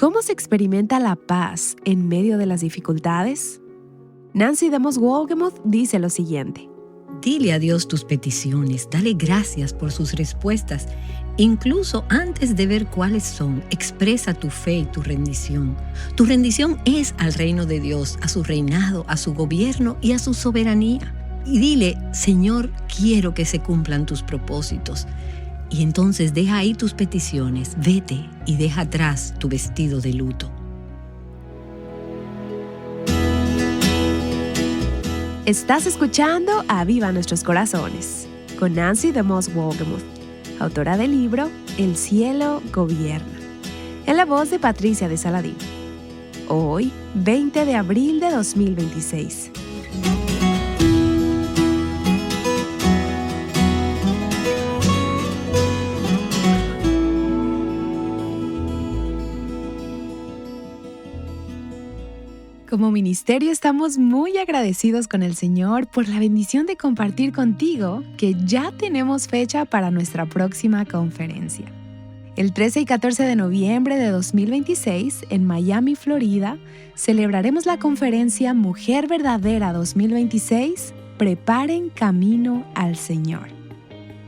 ¿Cómo se experimenta la paz en medio de las dificultades? Nancy DeMoss Wolgemuth dice lo siguiente: Dile a Dios tus peticiones, dale gracias por sus respuestas. Incluso antes de ver cuáles son, expresa tu fe y tu rendición. Tu rendición es al reino de Dios, a su reinado, a su gobierno y a su soberanía. Y dile, Señor, quiero que se cumplan tus propósitos. Y entonces deja ahí tus peticiones, vete y deja atrás tu vestido de luto. Estás escuchando Aviva Nuestros Corazones con Nancy DeMoss Wolgemuth, autora del libro El cielo gobierna, en la voz de Patricia de Saladín. Hoy, 20 de abril de 2026. Como ministerio estamos muy agradecidos con el Señor por la bendición de compartir contigo que ya tenemos fecha para nuestra próxima conferencia. El 13 y 14 de noviembre de 2026, en Miami, Florida, celebraremos la conferencia Mujer Verdadera 2026, Preparen Camino al Señor.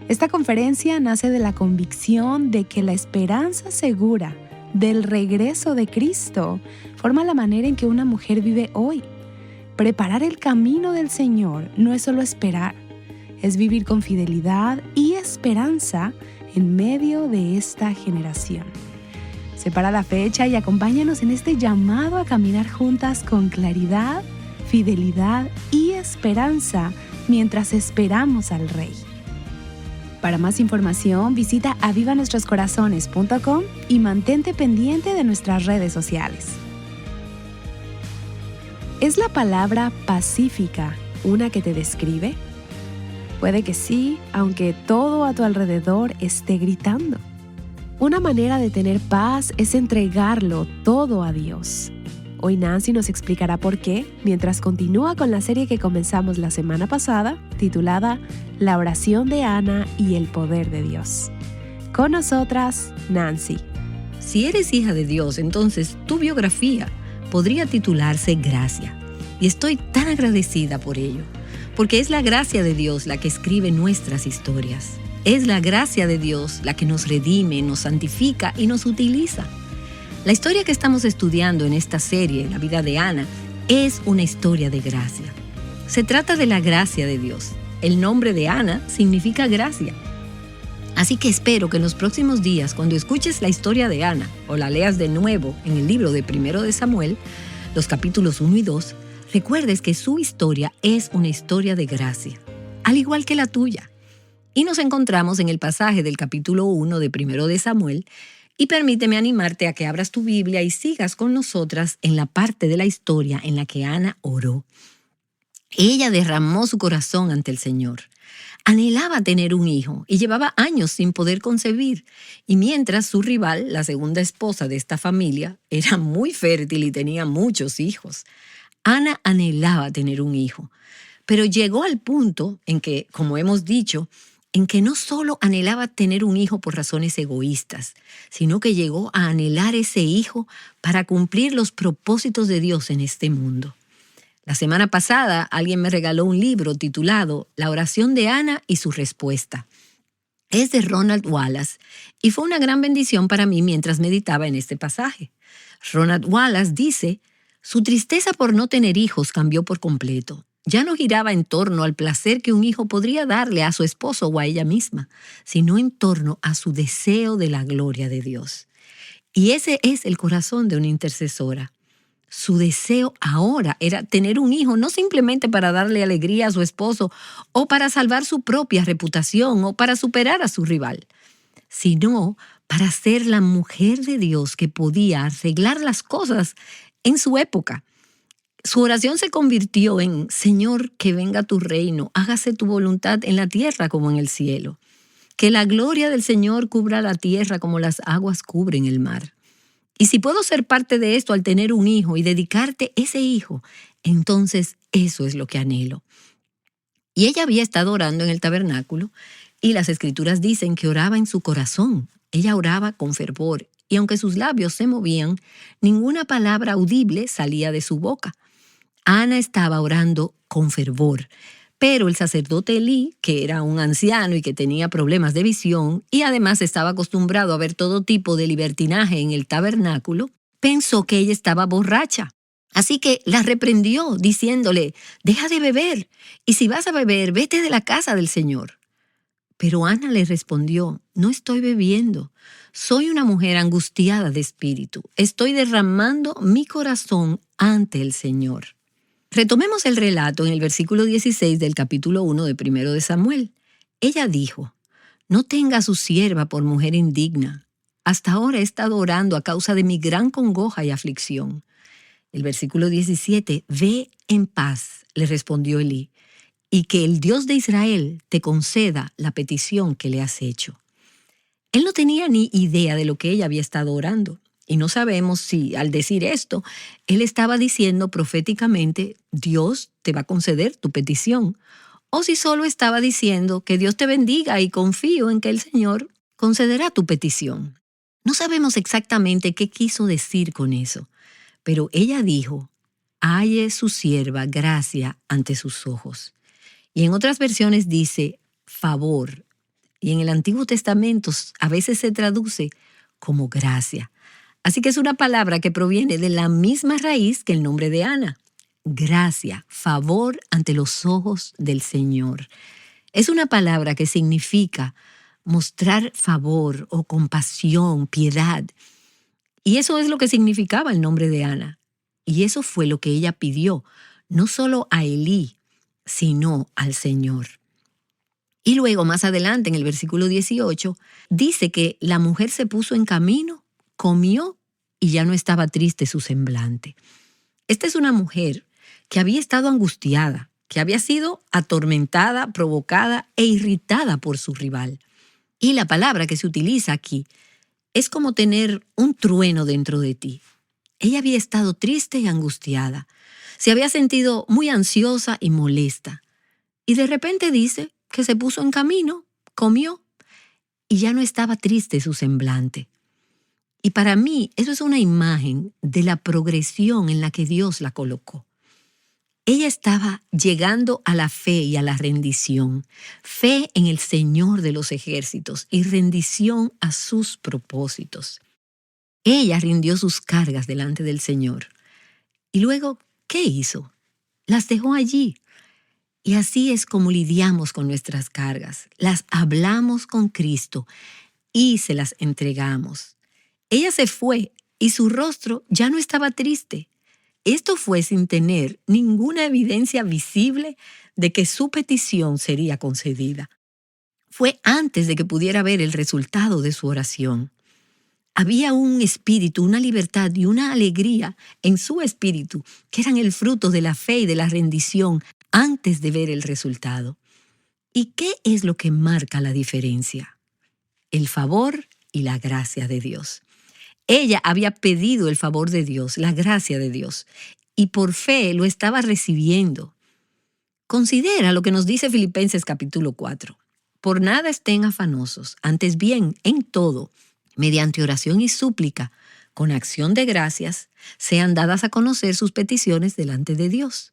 Esta conferencia nace de la convicción de que la esperanza segura del regreso de Cristo forma la manera en que una mujer vive hoy. Preparar el camino del Señor no es solo esperar, es vivir con fidelidad y esperanza en medio de esta generación. Separa la fecha y acompáñanos en este llamado a caminar juntas con claridad, fidelidad y esperanza mientras esperamos al Rey. Para más información, visita avivanuestroscorazones.com y mantente pendiente de nuestras redes sociales. ¿Es la palabra pacífica una que te describe? Puede que sí, aunque todo a tu alrededor esté gritando. Una manera de tener paz es entregarlo todo a Dios. Hoy Nancy nos explicará por qué, mientras continúa con la serie que comenzamos la semana pasada, titulada La oración de Ana y el poder de Dios. Con nosotras, Nancy. Si eres hija de Dios, entonces tu biografía podría titularse Gracia. Y estoy tan agradecida por ello, porque es la gracia de Dios la que escribe nuestras historias. Es la gracia de Dios la que nos redime, nos santifica y nos utiliza. La historia que estamos estudiando en esta serie, la vida de Ana, es una historia de gracia. Se trata de la gracia de Dios. El nombre de Ana significa gracia. Así que espero que en los próximos días, cuando escuches la historia de Ana o la leas de nuevo en el libro de 1 de Samuel, los capítulos 1 y 2, recuerdes que su historia es una historia de gracia, al igual que la tuya. Y nos encontramos en el pasaje del capítulo 1 de 1 de Samuel, y permíteme animarte a que abras tu Biblia y sigas con nosotras en la parte de la historia en la que Ana oró. Ella derramó su corazón ante el Señor. Anhelaba tener un hijo y llevaba años sin poder concebir. Y mientras su rival, la segunda esposa de esta familia, era muy fértil y tenía muchos hijos, Ana anhelaba tener un hijo. Pero llegó al punto en que, como hemos dicho, en que no solo anhelaba tener un hijo por razones egoístas, sino que llegó a anhelar ese hijo para cumplir los propósitos de Dios en este mundo. La semana pasada alguien me regaló un libro titulado La oración de Ana y su respuesta. Es de Ronald Wallace y fue una gran bendición para mí mientras meditaba en este pasaje. Ronald Wallace dice, su tristeza por no tener hijos cambió por completo. Ya no giraba en torno al placer que un hijo podría darle a su esposo o a ella misma, sino en torno a su deseo de la gloria de Dios. Y ese es el corazón de una intercesora. Su deseo ahora era tener un hijo, no simplemente para darle alegría a su esposo o para salvar su propia reputación o para superar a su rival, sino para ser la mujer de Dios que podía arreglar las cosas en su época. Su oración se convirtió en, Señor, que venga tu reino, hágase tu voluntad en la tierra como en el cielo. Que la gloria del Señor cubra la tierra como las aguas cubren el mar. Y si puedo ser parte de esto al tener un hijo y dedicarte ese hijo, entonces eso es lo que anhelo. Y ella había estado orando en el tabernáculo y las escrituras dicen que oraba en su corazón. Ella oraba con fervor y aunque sus labios se movían, ninguna palabra audible salía de su boca. Ana estaba orando con fervor, pero el sacerdote Elí, que era un anciano y que tenía problemas de visión y además estaba acostumbrado a ver todo tipo de libertinaje en el tabernáculo, pensó que ella estaba borracha. Así que la reprendió diciéndole: «Deja de beber, y si vas a beber, vete de la casa del Señor». Pero Ana le respondió: «No estoy bebiendo. Soy una mujer angustiada de espíritu. Estoy derramando mi corazón ante el Señor». Retomemos el relato en el versículo 16 del capítulo 1 de 1 de Samuel. Ella dijo: «No tenga a su sierva por mujer indigna. Hasta ahora he estado orando a causa de mi gran congoja y aflicción». El versículo 17: «Ve en paz», le respondió Elí, «y que el Dios de Israel te conceda la petición que le has hecho». Él no tenía ni idea de lo que ella había estado orando. Y no sabemos si al decir esto, él estaba diciendo proféticamente: «Dios te va a conceder tu petición», o si solo estaba diciendo que Dios te bendiga y confío en que el Señor concederá tu petición. No sabemos exactamente qué quiso decir con eso, pero ella dijo: «Halle su sierva gracia ante sus ojos». Y en otras versiones dice favor, y en el Antiguo Testamento a veces se traduce como gracia. Así que es una palabra que proviene de la misma raíz que el nombre de Ana. Gracia, favor ante los ojos del Señor. Es una palabra que significa mostrar favor o compasión, piedad. Y eso es lo que significaba el nombre de Ana. Y eso fue lo que ella pidió, no solo a Elí, sino al Señor. Y luego, más adelante, en el versículo 18, dice que la mujer se puso en camino, comió y ya no estaba triste su semblante. Esta es una mujer que había estado angustiada, que había sido atormentada, provocada e irritada por su rival. Y la palabra que se utiliza aquí es como tener un trueno dentro de ti. Ella había estado triste y angustiada. Se había sentido muy ansiosa y molesta. Y de repente dice que se puso en camino, comió y ya no estaba triste su semblante. Y para mí eso es una imagen de la progresión en la que Dios la colocó. Ella estaba llegando a la fe y a la rendición, fe en el Señor de los ejércitos y rendición a sus propósitos. Ella rindió sus cargas delante del Señor. Y luego, ¿qué hizo? Las dejó allí. Y así es como lidiamos con nuestras cargas. Las hablamos con Cristo y se las entregamos. Ella se fue y su rostro ya no estaba triste. Esto fue sin tener ninguna evidencia visible de que su petición sería concedida. Fue antes de que pudiera ver el resultado de su oración. Había un espíritu, una libertad y una alegría en su espíritu que eran el fruto de la fe y de la rendición antes de ver el resultado. ¿Y qué es lo que marca la diferencia? El favor y la gracia de Dios. Ella había pedido el favor de Dios, la gracia de Dios, y por fe lo estaba recibiendo. Considera lo que nos dice Filipenses capítulo 4. Por nada estén afanosos, antes bien, en todo, mediante oración y súplica, con acción de gracias, sean dadas a conocer sus peticiones delante de Dios.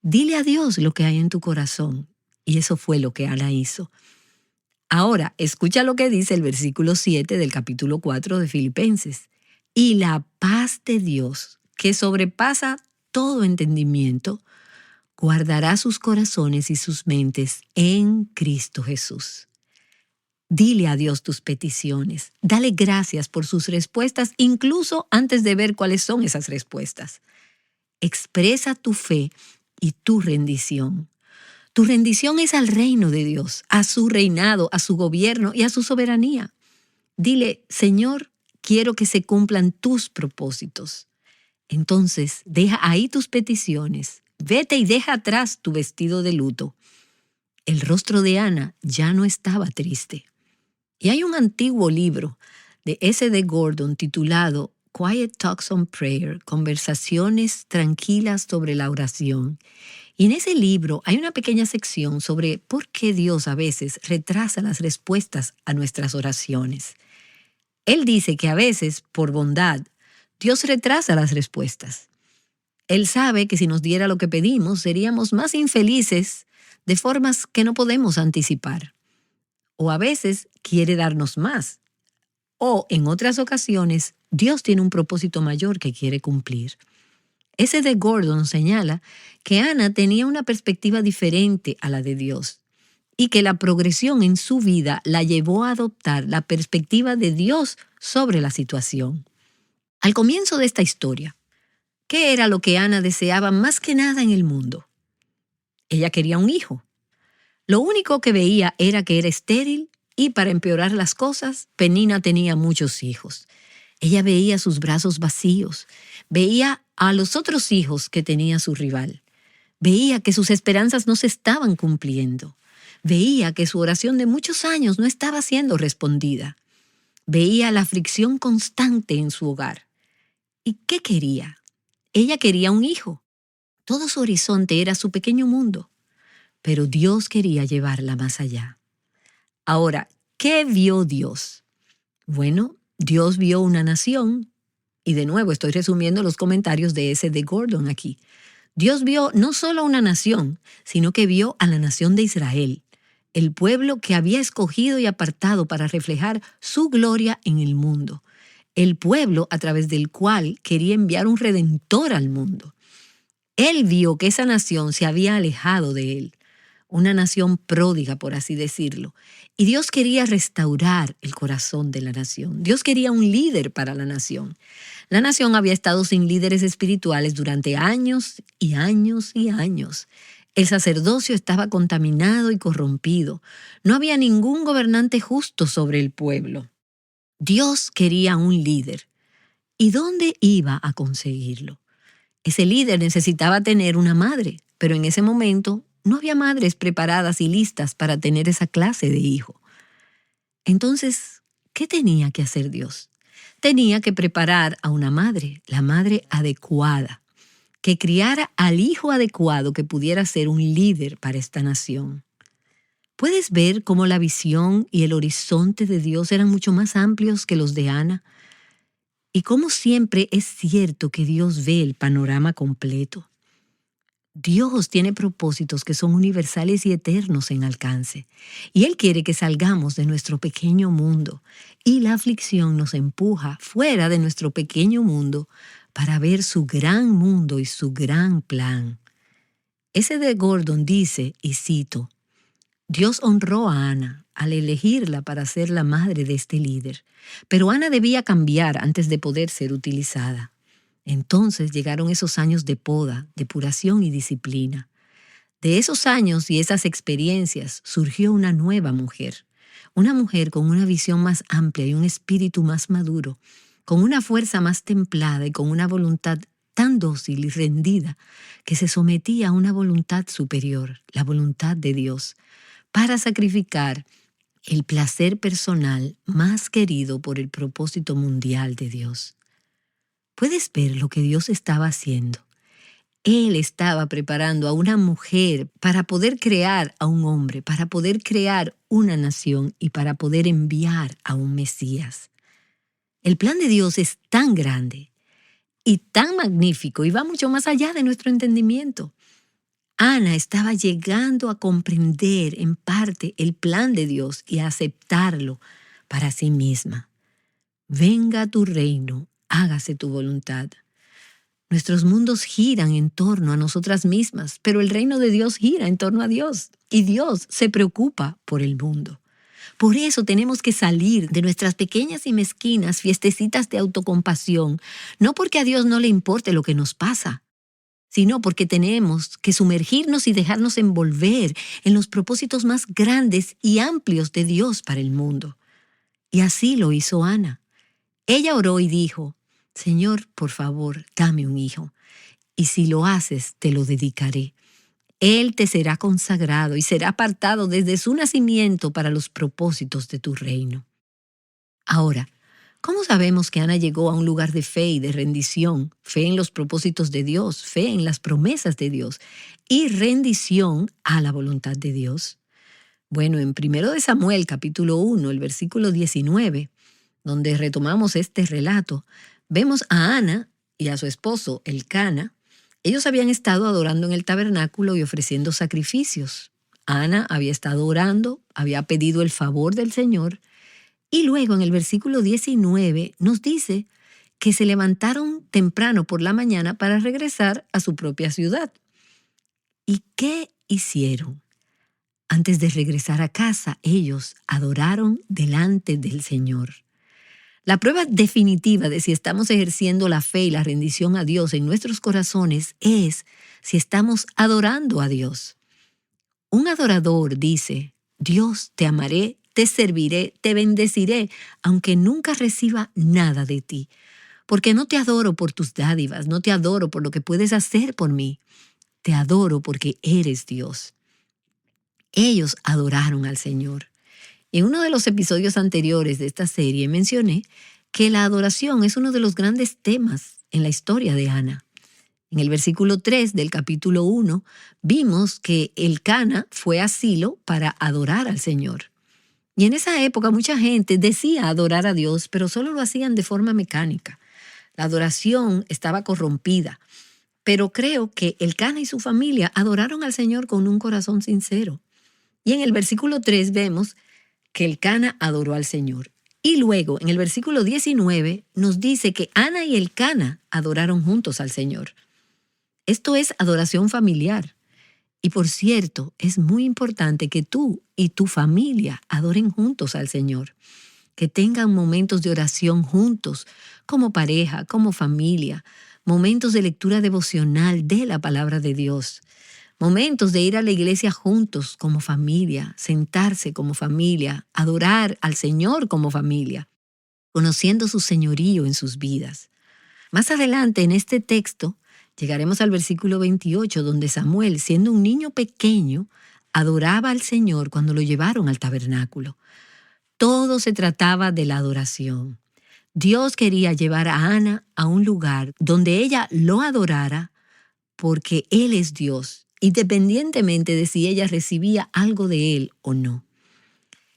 Dile a Dios lo que hay en tu corazón, y eso fue lo que Ana hizo. Ahora, escucha lo que dice el versículo 7 del capítulo 4 de Filipenses. Y la paz de Dios, que sobrepasa todo entendimiento, guardará sus corazones y sus mentes en Cristo Jesús. Dile a Dios tus peticiones. Dale gracias por sus respuestas, incluso antes de ver cuáles son esas respuestas. Expresa tu fe y tu rendición. Tu rendición es al reino de Dios, a su reinado, a su gobierno y a su soberanía. Dile: Señor, quiero que se cumplan tus propósitos. Entonces, deja ahí tus peticiones. Vete y deja atrás tu vestido de luto. El rostro de Ana ya no estaba triste. Y hay un antiguo libro de S.D. Gordon titulado Quiet Talks on Prayer, Conversaciones tranquilas sobre la oración. Y en ese libro hay una pequeña sección sobre por qué Dios a veces retrasa las respuestas a nuestras oraciones. Él dice que a veces, por bondad, Dios retrasa las respuestas. Él sabe que si nos diera lo que pedimos, seríamos más infelices de formas que no podemos anticipar. O a veces quiere darnos más. O en otras ocasiones, Dios tiene un propósito mayor que quiere cumplir. Ese de Gordon señala que Ana tenía una perspectiva diferente a la de Dios y que la progresión en su vida la llevó a adoptar la perspectiva de Dios sobre la situación. Al comienzo de esta historia, ¿qué era lo que Ana deseaba más que nada en el mundo? Ella quería un hijo. Lo único que veía era que era estéril y, para empeorar las cosas, Penina tenía muchos hijos. Ella veía sus brazos vacíos, veía a los otros hijos que tenía su rival, veía que sus esperanzas no se estaban cumpliendo, veía que su oración de muchos años no estaba siendo respondida, veía la aflicción constante en su hogar. ¿Y qué quería? Ella quería un hijo. Todo su horizonte era su pequeño mundo, pero Dios quería llevarla más allá. Ahora, ¿qué vio Dios? Bueno, Dios vio una nación, y de nuevo estoy resumiendo los comentarios de ese de Gordon aquí. Dios vio no solo una nación, sino que vio a la nación de Israel, el pueblo que había escogido y apartado para reflejar su gloria en el mundo, el pueblo a través del cual quería enviar un redentor al mundo. Él vio que esa nación se había alejado de él, una nación pródiga, por así decirlo, y Dios quería restaurar el corazón de la nación. Dios quería un líder para la nación. La nación había estado sin líderes espirituales durante años y años y años. El sacerdocio estaba contaminado y corrompido. No había ningún gobernante justo sobre el pueblo. Dios quería un líder. ¿Y dónde iba a conseguirlo? Ese líder necesitaba tener una madre, pero en ese momento no había madres preparadas y listas para tener esa clase de hijo. Entonces, ¿qué tenía que hacer Dios? Tenía que preparar a una madre, la madre adecuada, que criara al hijo adecuado que pudiera ser un líder para esta nación. ¿Puedes ver cómo la visión y el horizonte de Dios eran mucho más amplios que los de Ana? Y cómo siempre es cierto que Dios ve el panorama completo. Dios tiene propósitos que son universales y eternos en alcance, y Él quiere que salgamos de nuestro pequeño mundo, y la aflicción nos empuja fuera de nuestro pequeño mundo para ver su gran mundo y su gran plan. Ese de Gordon dice, y cito, Dios honró a Ana al elegirla para ser la madre de este líder, pero Ana debía cambiar antes de poder ser utilizada. Entonces llegaron esos años de poda, depuración y disciplina. De esos años y esas experiencias surgió una nueva mujer. Una mujer con una visión más amplia y un espíritu más maduro, con una fuerza más templada y con una voluntad tan dócil y rendida que se sometía a una voluntad superior, la voluntad de Dios, para sacrificar el placer personal más querido por el propósito mundial de Dios. ¿Puedes ver lo que Dios estaba haciendo? Él estaba preparando a una mujer para poder crear a un hombre, para poder crear una nación y para poder enviar a un Mesías. El plan de Dios es tan grande y tan magnífico y va mucho más allá de nuestro entendimiento. Ana estaba llegando a comprender en parte el plan de Dios y a aceptarlo para sí misma. Venga tu reino, hágase tu voluntad. Nuestros mundos giran en torno a nosotras mismas, pero el reino de Dios gira en torno a Dios y Dios se preocupa por el mundo. Por eso tenemos que salir de nuestras pequeñas y mezquinas fiestecitas de autocompasión, no porque a Dios no le importe lo que nos pasa, sino porque tenemos que sumergirnos y dejarnos envolver en los propósitos más grandes y amplios de Dios para el mundo. Y así lo hizo Ana. Ella oró y dijo, Señor, por favor, dame un hijo, y si lo haces, te lo dedicaré. Él te será consagrado y será apartado desde su nacimiento para los propósitos de tu reino. Ahora, ¿cómo sabemos que Ana llegó a un lugar de fe y de rendición? Fe en los propósitos de Dios, fe en las promesas de Dios y rendición a la voluntad de Dios. Bueno, en 1 Samuel capítulo 1, el versículo 19, donde retomamos este relato, vemos a Ana y a su esposo, Elcana. Ellos habían estado adorando en el tabernáculo y ofreciendo sacrificios. Ana había estado orando, había pedido el favor del Señor, y luego en el versículo 19 nos dice que se levantaron temprano por la mañana para regresar a su propia ciudad. ¿Y qué hicieron? Antes de regresar a casa, ellos adoraron delante del Señor. La prueba definitiva de si estamos ejerciendo la fe y la rendición a Dios en nuestros corazones es si estamos adorando a Dios. Un adorador dice: Dios, te amaré, te serviré, te bendeciré, aunque nunca reciba nada de ti. Porque no te adoro por tus dádivas, no te adoro por lo que puedes hacer por mí. Te adoro porque eres Dios. Ellos adoraron al Señor. En uno de los episodios anteriores de esta serie mencioné que la adoración es uno de los grandes temas en la historia de Ana. En el versículo 3 del capítulo 1 vimos que Elcana fue a Silo para adorar al Señor. Y en esa época mucha gente decía adorar a Dios, pero solo lo hacían de forma mecánica. La adoración estaba corrompida. Pero creo que Elcana y su familia adoraron al Señor con un corazón sincero. Y en el versículo 3 vemos que Elcana adoró al Señor. Y luego, en el versículo 19, nos dice que Ana y Elcana adoraron juntos al Señor. Esto es adoración familiar. Y por cierto, es muy importante que tú y tu familia adoren juntos al Señor. Que tengan momentos de oración juntos, como pareja, como familia, momentos de lectura devocional de la palabra de Dios, momentos de ir a la iglesia juntos como familia, sentarse como familia, adorar al Señor como familia, conociendo su señorío en sus vidas. Más adelante en este texto llegaremos al versículo 28, donde Samuel, siendo un niño pequeño, adoraba al Señor cuando lo llevaron al tabernáculo. Todo se trataba de la adoración. Dios quería llevar a Ana a un lugar donde ella lo adorara porque Él es Dios, independientemente de si ella recibía algo de Él o no.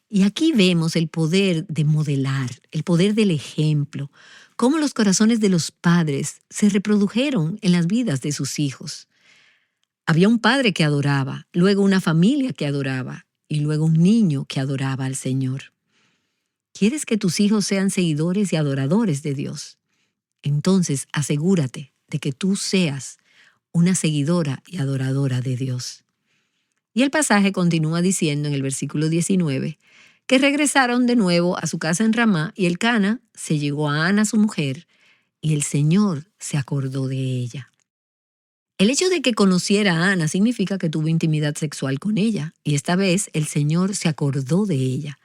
Y aquí vemos el poder de modelar, el poder del ejemplo, cómo los corazones de los padres se reprodujeron en las vidas de sus hijos. Había un padre que adoraba, luego una familia que adoraba y luego un niño que adoraba al Señor. ¿Quieres que tus hijos sean seguidores y adoradores de Dios? Entonces asegúrate de que tú seas una seguidora y adoradora de Dios. Y el pasaje continúa diciendo en el versículo 19 que regresaron de nuevo a su casa en Ramá y Elcana se llegó a Ana su mujer y el Señor se acordó de ella. El hecho de que conociera a Ana significa que tuvo intimidad sexual con ella y esta vez el Señor se acordó de ella.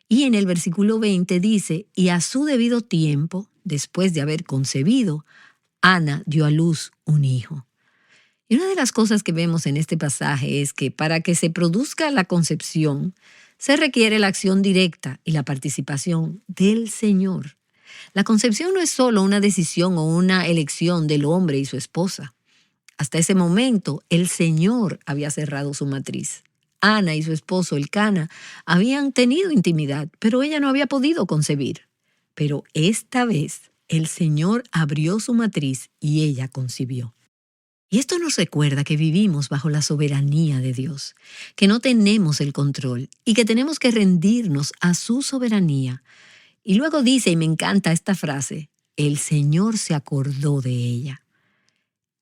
Y en el versículo 20 dice, y a su debido tiempo, después de haber concebido, Ana dio a luz un hijo. Y una de las cosas que vemos en este pasaje es que para que se produzca la concepción, se requiere la acción directa y la participación del Señor. La concepción no es solo una decisión o una elección del hombre y su esposa. Hasta ese momento, el Señor había cerrado su matriz. Ana y su esposo Elcana habían tenido intimidad, pero ella no había podido concebir. Pero esta vez, el Señor abrió su matriz y ella concibió. Y esto nos recuerda que vivimos bajo la soberanía de Dios, que no tenemos el control y que tenemos que rendirnos a su soberanía. Y luego dice, y me encanta esta frase, el Señor se acordó de ella.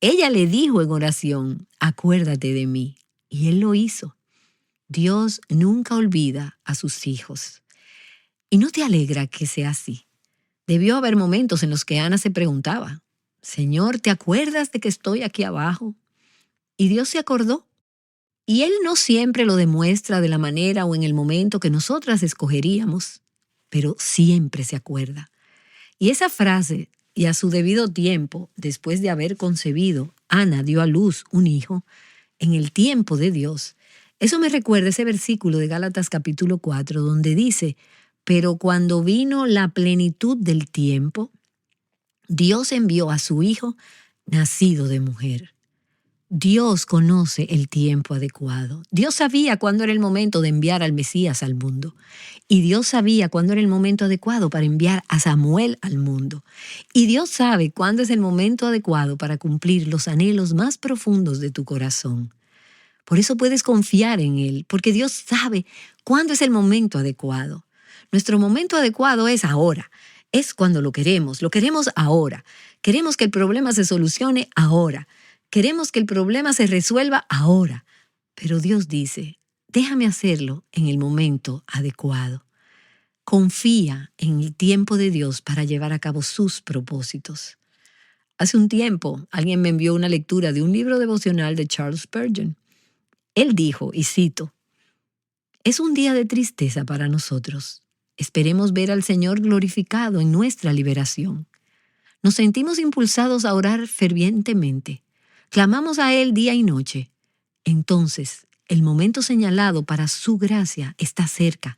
Ella le dijo en oración, acuérdate de mí, y Él lo hizo. Dios nunca olvida a sus hijos. ¿Y no te alegra que sea así? Debió haber momentos en los que Ana se preguntaba, Señor, ¿te acuerdas de que estoy aquí abajo? Y Dios se acordó. Y Él no siempre lo demuestra de la manera o en el momento que nosotras escogeríamos, pero siempre se acuerda. Y esa frase, y a su debido tiempo, después de haber concebido, Ana dio a luz un hijo, en el tiempo de Dios. Eso me recuerda ese versículo de Gálatas capítulo 4, donde dice, pero cuando vino la plenitud del tiempo, Dios envió a su Hijo, nacido de mujer. Dios conoce el tiempo adecuado. Dios sabía cuándo era el momento de enviar al Mesías al mundo. Y Dios sabía cuándo era el momento adecuado para enviar a Samuel al mundo. Y Dios sabe cuándo es el momento adecuado para cumplir los anhelos más profundos de tu corazón. Por eso puedes confiar en Él, porque Dios sabe cuándo es el momento adecuado. Nuestro momento adecuado es ahora. Es cuando lo queremos ahora. Queremos que el problema se solucione ahora. Queremos que el problema se resuelva ahora. Pero Dios dice, déjame hacerlo en el momento adecuado. Confía en el tiempo de Dios para llevar a cabo sus propósitos. Hace un tiempo, alguien me envió una lectura de un libro devocional de Charles Spurgeon. Él dijo, y cito, «Es un día de tristeza para nosotros. Esperemos ver al Señor glorificado en nuestra liberación. Nos sentimos impulsados a orar fervientemente. Clamamos a Él día y noche. Entonces, el momento señalado para su gracia está cerca.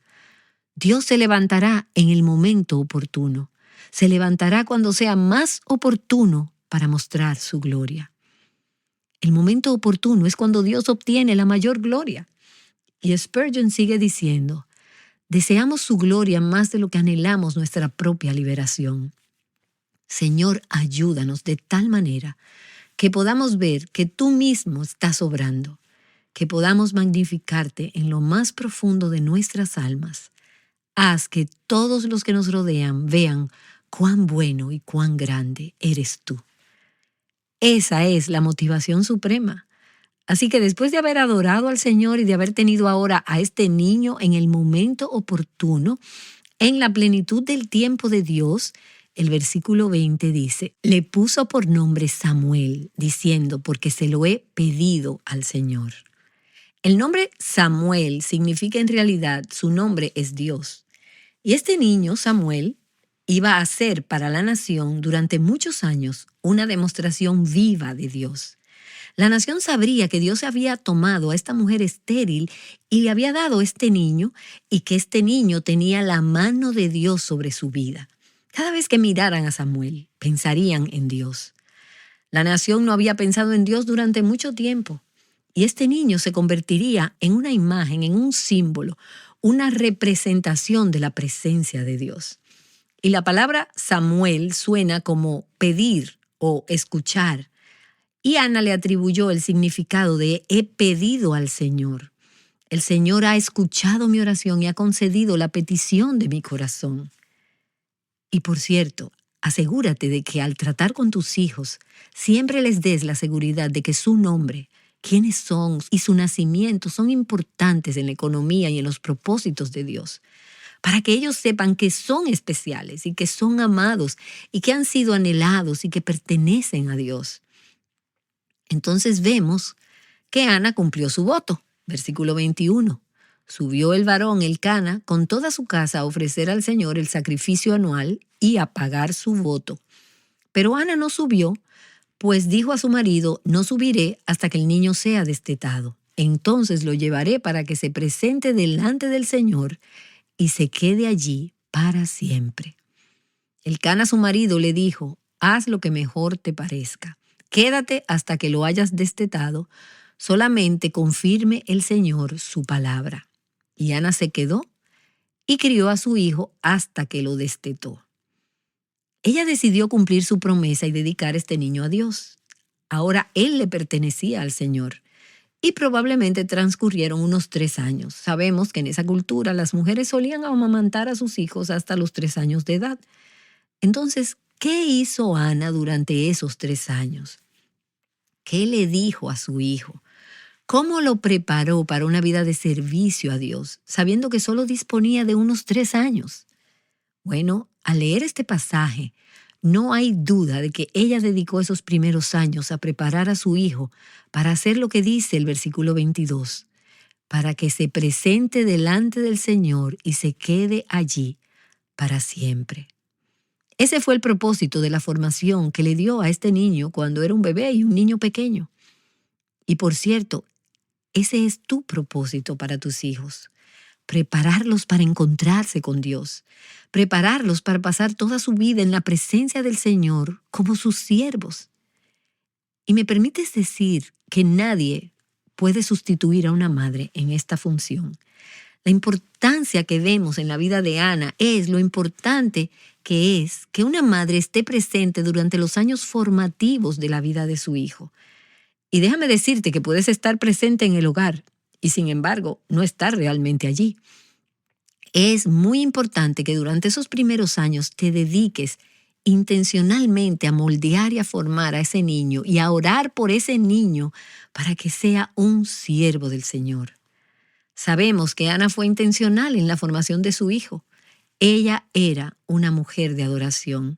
Dios se levantará en el momento oportuno. Se levantará cuando sea más oportuno para mostrar su gloria». El momento oportuno es cuando Dios obtiene la mayor gloria. Y Spurgeon sigue diciendo, deseamos su gloria más de lo que anhelamos nuestra propia liberación. Señor, ayúdanos de tal manera que podamos ver que tú mismo estás obrando, que podamos magnificarte en lo más profundo de nuestras almas. Haz que todos los que nos rodean vean cuán bueno y cuán grande eres tú. Esa es la motivación suprema. Así que después de haber adorado al Señor y de haber tenido ahora a este niño en el momento oportuno, en la plenitud del tiempo de Dios, el versículo 20 dice, le puso por nombre Samuel, diciendo, porque se lo he pedido al Señor. El nombre Samuel significa en realidad, su nombre es Dios. Y este niño, Samuel, iba a ser para la nación durante muchos años una demostración viva de Dios. La nación sabría que Dios había tomado a esta mujer estéril y le había dado este niño y que este niño tenía la mano de Dios sobre su vida. Cada vez que miraran a Samuel, pensarían en Dios. La nación no había pensado en Dios durante mucho tiempo y este niño se convertiría en una imagen, en un símbolo, una representación de la presencia de Dios. Y la palabra Samuel suena como pedir o escuchar. Y Ana le atribuyó el significado de he pedido al Señor. El Señor ha escuchado mi oración y ha concedido la petición de mi corazón. Y por cierto, asegúrate de que al tratar con tus hijos, siempre les des la seguridad de que su nombre, quiénes son y su nacimiento son importantes en la economía y en los propósitos de Dios, para que ellos sepan que son especiales y que son amados y que han sido anhelados y que pertenecen a Dios. Entonces vemos que Ana cumplió su voto. Versículo 21. Subió el varón Elcana con toda su casa a ofrecer al Señor el sacrificio anual y a pagar su voto. Pero Ana no subió, pues dijo a su marido, no subiré hasta que el niño sea destetado. Entonces lo llevaré para que se presente delante del Señor y se quede allí para siempre. Elcana su marido le dijo, haz lo que mejor te parezca. Quédate hasta que lo hayas destetado, solamente confirme el Señor su palabra. Y Ana se quedó y crió a su hijo hasta que lo destetó. Ella decidió cumplir su promesa y dedicar este niño a Dios. Ahora él le pertenecía al Señor. Y probablemente transcurrieron unos 3 años. Sabemos que en esa cultura las mujeres solían amamantar a sus hijos hasta los 3 años de edad. Entonces, ¿qué hizo Ana durante esos 3 años? ¿Qué le dijo a su hijo? ¿Cómo lo preparó para una vida de servicio a Dios, sabiendo que solo disponía de unos 3 años? Bueno, al leer este pasaje, no hay duda de que ella dedicó esos primeros años a preparar a su hijo para hacer lo que dice el versículo 22, para que se presente delante del Señor y se quede allí para siempre. Ese fue el propósito de la formación que le dio a este niño cuando era un bebé y un niño pequeño. Y por cierto, ese es tu propósito para tus hijos. Prepararlos para encontrarse con Dios. Prepararlos para pasar toda su vida en la presencia del Señor como sus siervos. Y me permites decir que nadie puede sustituir a una madre en esta función. La importancia que vemos en la vida de Ana es lo importante que es que una madre esté presente durante los años formativos de la vida de su hijo. Y déjame decirte que puedes estar presente en el hogar y sin embargo no estar realmente allí. Es muy importante que durante esos primeros años te dediques intencionalmente a moldear y a formar a ese niño y a orar por ese niño para que sea un siervo del Señor. Sabemos que Ana fue intencional en la formación de su hijo. Ella era una mujer de adoración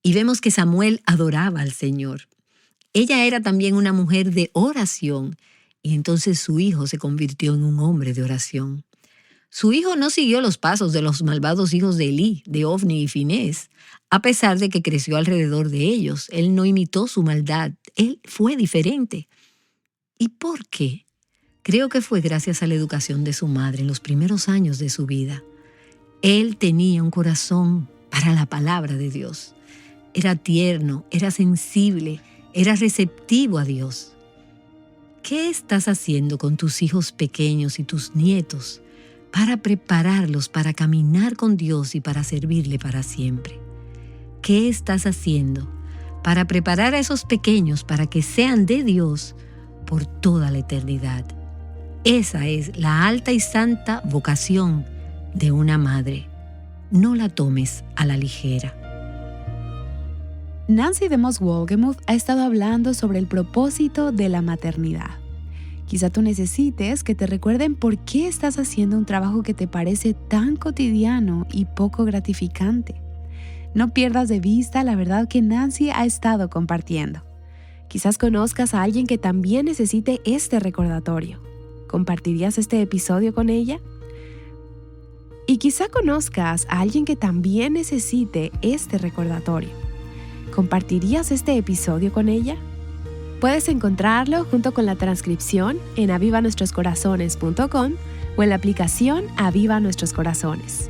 y vemos que Samuel adoraba al Señor. Ella era también una mujer de oración y entonces su hijo se convirtió en un hombre de oración. Su hijo no siguió los pasos de los malvados hijos de Elí, de Ofni y Finés, a pesar de que creció alrededor de ellos. Él no imitó su maldad, él fue diferente. ¿Y por qué? Creo que fue gracias a la educación de su madre en los primeros años de su vida. Él tenía un corazón para la palabra de Dios. Era tierno, era sensible, era receptivo a Dios. ¿Qué estás haciendo con tus hijos pequeños y tus nietos para prepararlos para caminar con Dios y para servirle para siempre? ¿Qué estás haciendo para preparar a esos pequeños para que sean de Dios por toda la eternidad? Esa es la alta y santa vocación de una madre. No la tomes a la ligera. Nancy DeMoss Wolgemuth ha estado hablando sobre el propósito de la maternidad. Quizá tú necesites que te recuerden por qué estás haciendo un trabajo que te parece tan cotidiano y poco gratificante. No pierdas de vista la verdad que Nancy ha estado compartiendo. Quizás conozcas a alguien que también necesite este recordatorio. ¿Compartirías este episodio con ella? Y quizá conozcas a alguien que también necesite este recordatorio. ¿Compartirías este episodio con ella? Puedes encontrarlo junto con la transcripción en avivanuestroscorazones.com o en la aplicación Aviva Nuestros Corazones.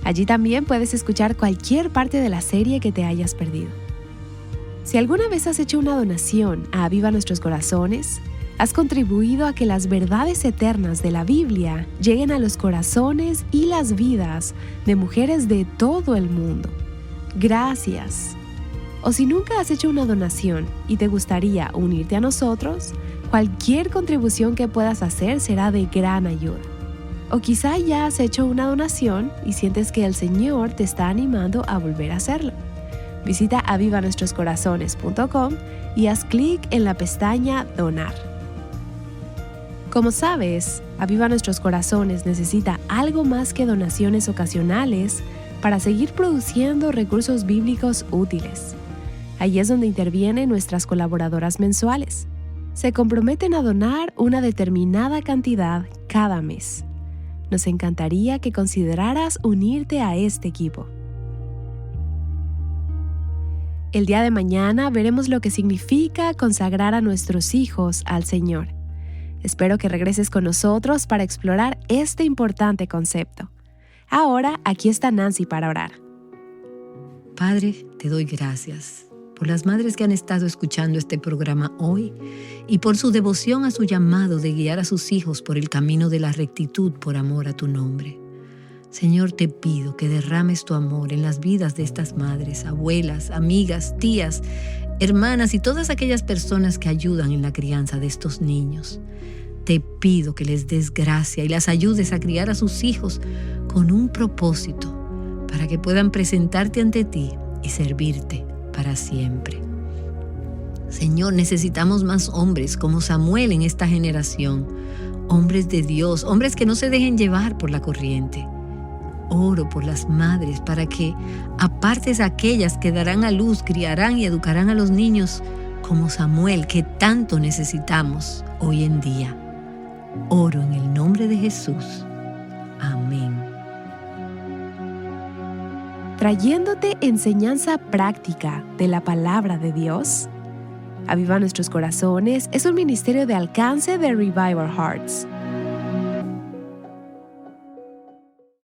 Allí también puedes escuchar cualquier parte de la serie que te hayas perdido. Si alguna vez has hecho una donación a Aviva Nuestros Corazones, has contribuido a que las verdades eternas de la Biblia lleguen a los corazones y las vidas de mujeres de todo el mundo. Gracias. O si nunca has hecho una donación y te gustaría unirte a nosotros, cualquier contribución que puedas hacer será de gran ayuda. O quizá ya has hecho una donación y sientes que el Señor te está animando a volver a hacerlo. Visita avivanuestroscorazones.com y haz clic en la pestaña Donar. Como sabes, Aviva Nuestros Corazones necesita algo más que donaciones ocasionales para seguir produciendo recursos bíblicos útiles. Allí es donde intervienen nuestras colaboradoras mensuales. Se comprometen a donar una determinada cantidad cada mes. Nos encantaría que consideraras unirte a este equipo. El día de mañana veremos lo que significa consagrar a nuestros hijos al Señor. Espero que regreses con nosotros para explorar este importante concepto. Ahora, aquí está Nancy para orar. Padre, te doy gracias por las madres que han estado escuchando este programa hoy y por su devoción a su llamado de guiar a sus hijos por el camino de la rectitud por amor a tu nombre. Señor, te pido que derrames tu amor en las vidas de estas madres, abuelas, amigas, tías, hermanas y todas aquellas personas que ayudan en la crianza de estos niños. Te pido que les des gracia y las ayudes a criar a sus hijos con un propósito para que puedan presentarte ante ti y servirte para siempre. Señor, necesitamos más hombres como Samuel en esta generación, hombres de Dios, hombres que no se dejen llevar por la corriente. Oro por las madres para que apartes a aquellas que darán a luz, criarán y educarán a los niños como Samuel, que tanto necesitamos hoy en día. Oro en el nombre de Jesús. Amén. Trayéndote enseñanza práctica de la palabra de Dios, Aviva Nuestros Corazones es un ministerio de alcance de Revival Hearts.